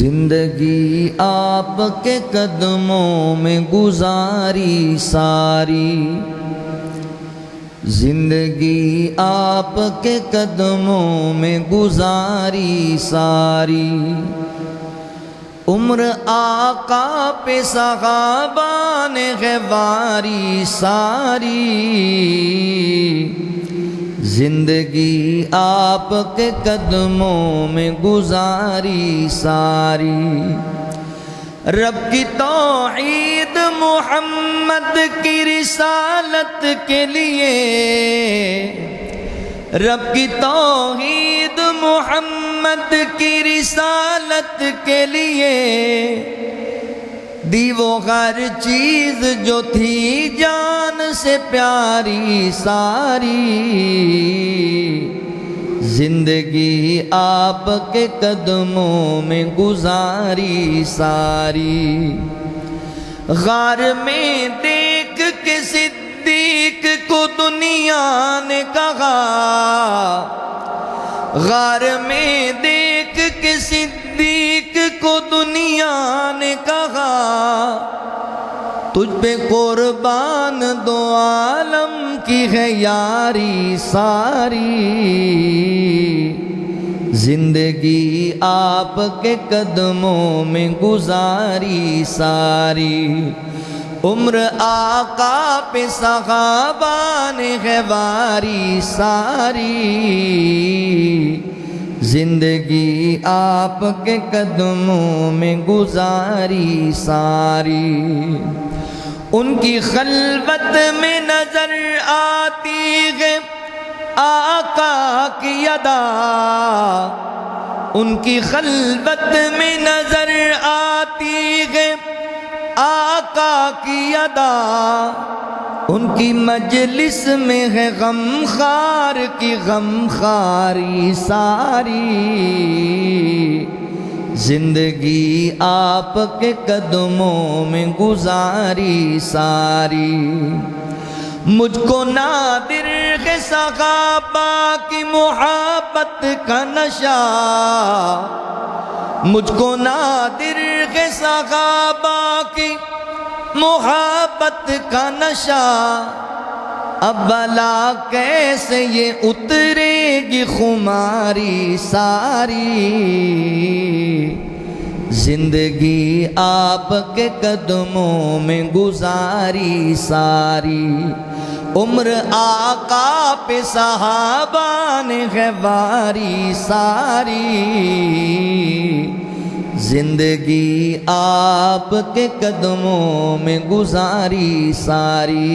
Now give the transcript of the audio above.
زندگی آپ کے قدموں میں گزاری ساری، زندگی آپ کے قدموں میں گزاری ساری، عمر آقا پہ صحابہ نے ہے واری ساری، زندگی آپ کے قدموں میں گزاری ساری، رب کی توحید محمد کی رسالت کے لیے، رب کی توحید محمد کی رسالت کے لیے، دی وہ ہر چیز جو تھی جان سے پیاری ساری، زندگی آپ کے قدموں میں گزاری ساری، غار میں دیکھ کے صدیق کو دنیا نے کہا، غار میں دیکھ کے صدیق کو دنیا نے کہا، تجھ پہ قربان دو عالم کی ہے یاری ساری، زندگی آپ کے قدموں میں گزاری ساری، عمر آقا پہ صحابہ نے ہے واری ساری، زندگی آپ کے قدموں میں گزاری ساری، ان کی خلوت میں نظر آتی ہے آقا کی ادا، ان کی خلوت میں نظر آتی ہے آقا کی ادا، ان کی مجلس میں ہے غمخوار کی غمخواری ساری، زندگی آپ کے قدموں میں گزاری ساری، مجھ کو نادر ہے صحابہ کی محبت کا نشہ، مجھ کو نادر ہے صحابہ کی محبت کا نشہ، اب بلا کیسے یہ اترے گی خماری ساری، زندگی آپ کے قدموں میں گزاری ساری، عمر آقا پہ صحابہ نے ہے واری ساری، زندگی آپ کے قدموں میں گزاری ساری۔